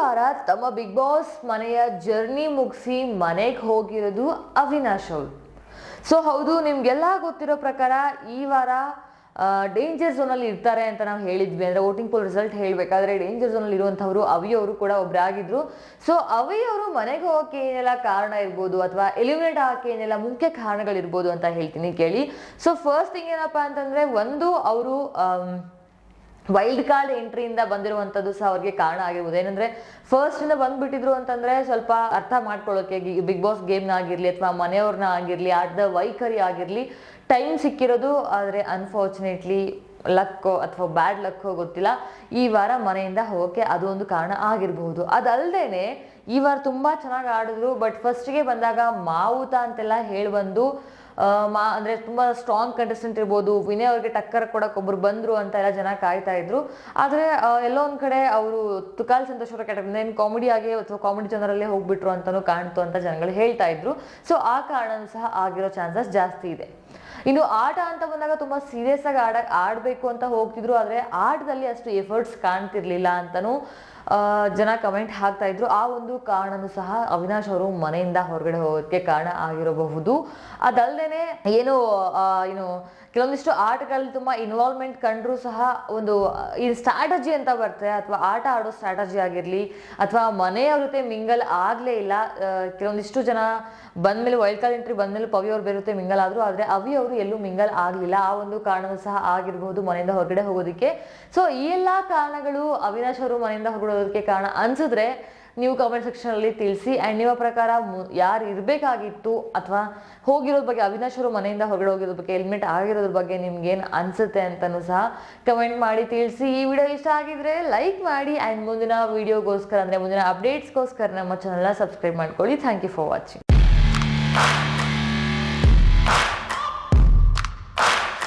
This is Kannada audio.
ವಾರ ತಮ್ಮ ಬಿಗ್ ಬಾಸ್ ಮನೆಯ ಜರ್ನಿ ಮುಗಿಸಿ ಮನೆಗೆ ಹೋಗಿರೋದು ಅವಿನಾಶ್ ಅವರು. ಸೊ ಹೌದು, ನಿಮ್ಗೆಲ್ಲ ಗೊತ್ತಿರೋ ಪ್ರಕಾರ ಈ ವಾರ ಡೇಂಜರ್ ಝೋನಲ್ಲಿ ಇರ್ತಾರೆ ಅಂತ ನಾವು ಹೇಳಿದ್ವಿ. ಅಂದರೆ ವೋಟಿಂಗ್ ಪೋಲ್ ರಿಸಲ್ಟ್ ಹೇಳಬೇಕಾದ್ರೆ ಡೇಂಜರ್ ಝೋನಲ್ಲಿ ಇರುವಂಥವ್ರು ಅವಿ ಅವರು ಕೂಡ ಒಬ್ಬರಾಗಿದ್ರು. ಸೊ ಅವಿ ಅವರು ಮನೆಗೆ ಹೋಗೋಕ್ಕೆ ಏನೆಲ್ಲ ಕಾರಣ ಇರ್ಬೋದು ಅಥವಾ ಎಲಿಮಿನೇಟ್ ಆಗೋಕ್ಕೆ ಏನೆಲ್ಲ ಮುಖ್ಯ ಕಾರಣಗಳಿರ್ಬೋದು ಅಂತ ಹೇಳ್ತೀನಿ ಕೇಳಿ. ಸೊ ಫಸ್ಟ್ ಥಿಂಗ್ ಏನಪ್ಪ ಅಂತಂದರೆ, ಒಂದು ಅವರು ವೈಲ್ಡ್ ಕಾರ್ಡ್ ಎಂಟ್ರಿಯಿಂದ ಬಂದಿರುವಂಥದ್ದು ಸಹ ಅವ್ರಿಗೆ ಕಾರಣ ಆಗಿರ್ಬೋದು. ಏನಂದರೆ ಫಸ್ಟಿಂದ ಬಂದುಬಿಟ್ಟಿದ್ರು ಅಂತಂದರೆ ಸ್ವಲ್ಪ ಅರ್ಥ ಮಾಡ್ಕೊಳ್ಳೋಕ್ಕೆ ಬಿಗ್ ಬಾಸ್ ಗೇಮ್ನ ಆಗಿರಲಿ ಅಥವಾ ಮನೆಯವ್ರನ್ನ ಆಗಿರಲಿ ಆಟದ ವೈಖರಿ ಆಗಿರಲಿ ಟೈಮ್ ಸಿಕ್ಕಿರೋದು. ಆದರೆ ಅನ್ಫಾರ್ಚುನೇಟ್ಲಿ ಲಕ್ಕೋ ಅಥವಾ ಬ್ಯಾಡ್ ಲಕ್ಕೋ ಗೊತ್ತಿಲ್ಲ, ಈ ವಾರ ಮನೆಯಿಂದ ಹೋಗೋಕ್ಕೆ ಅದು ಒಂದು ಕಾರಣ ಆಗಿರಬಹುದು. ಅದಲ್ಲದೆ ಈ ವಾರ ತುಂಬ ಚೆನ್ನಾಗಿ ಆಡಿದ್ರು. ಬಟ್ ಫಸ್ಟಿಗೆ ಬಂದಾಗ ಮಾವುತ ಅಂತೆಲ್ಲ ಹೇಳಿ ಅಂದರೆ ತುಂಬ ಸ್ಟ್ರಾಂಗ್ ಕಂಟೆಸ್ಟೆಂಟ್ ಇರ್ಬೋದು, ವಿನಯ್ ಅವ್ರಿಗೆ ಟಕ್ಕರ್ ಕೊಡೋಕೆ ಒಬ್ರು ಬಂದರು ಅಂತ ಎಲ್ಲ ಜನ ಕಾಯ್ತಾ ಇದ್ರು. ಆದರೆ ಎಲ್ಲೋ ಒಂದು ಕಡೆ ಅವರು ತುಕಾಲ್ ಸಂತೋಷ್ ಅವರ ಕ್ಯಾಟಗರಿ ಏನು ಕಾಮಿಡಿ ಆಗಿ ಅಥವಾ ಕಾಮಿಡಿ ಜನರಲ್ಲೇ ಹೋಗ್ಬಿಟ್ರು ಅಂತಲೂ ಕಾಣ್ತು ಅಂತ ಜನಗಳು ಹೇಳ್ತಾ ಇದ್ರು. ಸೊ ಆ ಕಾರಣನೂ ಸಹ ಆಗಿರೋ ಚಾನ್ಸಸ್ ಜಾಸ್ತಿ ಇದೆ. ಇನ್ನು ಆಟ ಅಂತ ಬಂದಾಗ ತುಂಬ ಸೀರಿಯಸ್ ಆಗಿ ಆಡಬೇಕು ಅಂತ ಹೋಗ್ತಿದ್ರು. ಆದರೆ ಆಟದಲ್ಲಿ ಅಷ್ಟು ಎಫರ್ಟ್ಸ್ ಕಾಣ್ತಿರ್ಲಿಲ್ಲ ಅಂತಲೂ ಜನ ಕಮೆಂಟ್ ಹಾಕ್ತಾ ಇದ್ರು. ಆ ಒಂದು ಕಾರಣನೂ ಸಹ ಅವಿನಾಶ್ ಅವರು ಮನೆಯಿಂದ ಹೊರಗಡೆ ಹೋಗೋಕ್ಕೆ ಕಾರಣ ಆಗಿರಬಹುದು. ಅದಲ್ಲದೆ ಏನು ಕೆಲವೊಂದಿಷ್ಟು ಆಟಗಳಲ್ಲಿ ತುಂಬ ಇನ್ವಾಲ್ವ್ಮೆಂಟ್ ಕಂಡ್ರೂ ಸಹ ಒಂದು ಈ ಸ್ಟ್ರಾಟಜಿ ಅಂತ ಬರ್ತದೆ, ಅಥವಾ ಆಟ ಆಡೋ ಸ್ಟ್ರಾಟಜಿ ಆಗಿರಲಿ ಅಥವಾ ಮನೆಯವ್ರ ಜೊತೆ ಮಿಂಗಲ್ ಆಗಲೇ ಇಲ್ಲ. ಕೆಲವೊಂದಿಷ್ಟು ಜನ ಬಂದಮೇಲೆ ವೈಲ್ಡ್ ಕಾರ್ಡ್ ಎಂಟ್ರಿ ಬಂದಮೇಲೆ ಪವಿ ಅವ್ರು ಬೇರೆ ಜೊತೆ ಮಿಂಗಲ್ ಆದರು, ಆದರೆ ಅವಿ ಅವರು ಎಲ್ಲೂ ಮಿಂಗಲ್ ಆಗಲಿಲ್ಲ. ಆ ಒಂದು ಕಾರಣವೂ ಸಹ ಆಗಿರಬಹುದು ಮನೆಯಿಂದ ಹೊರಗಡೆ ಹೋಗೋದಕ್ಕೆ. ಸೊ ಈ ಎಲ್ಲ ಕಾರಣಗಳು ಅವಿನಾಶ್ ಅವರು ಮನೆಯಿಂದ ಹೊರಗಡೆ ಹೋಗೋದಕ್ಕೆ ಕಾರಣ ಅನಿಸಿದ್ರೆ ನೀವು ಕಮೆಂಟ್ ಸೆಕ್ಷನಲ್ಲಿ ತಿಳಿಸಿ. ಆ್ಯಂಡ್ ನಿಮ್ಮ ಪ್ರಕಾರ ಯಾರು ಇರಬೇಕಾಗಿತ್ತು ಅಥವಾ ಹೋಗಿರೋದ್ರ ಬಗ್ಗೆ, ಅವಿನಾಶ್ ಅವರು ಮನೆಯಿಂದ ಹೊರಗಡೆ ಹೋಗಿರೋದ್ರ ಬಗ್ಗೆ, ಎಲಿಮಿನೇಟ್ ಆಗಿರೋದ್ರ ಬಗ್ಗೆ ನಿಮ್ಗೇನು ಅನಿಸುತ್ತೆ ಅಂತಲೂ ಸಹ ಕಮೆಂಟ್ ಮಾಡಿ ತಿಳಿಸಿ. ಈ ವಿಡಿಯೋ ಇಷ್ಟ ಆಗಿದ್ರೆ ಲೈಕ್ ಮಾಡಿ. ಆ್ಯಂಡ್ ಮುಂದಿನ ವಿಡಿಯೋಗೋಸ್ಕರ ಅಂದರೆ ಮುಂದಿನ ಅಪ್ಡೇಟ್ಸ್ಗೋಸ್ಕರ ನಮ್ಮ ಚಾನಲ್ನ ಸಬ್ಸ್ಕ್ರೈಬ್ ಮಾಡ್ಕೊಳ್ಳಿ. Thank you for watching.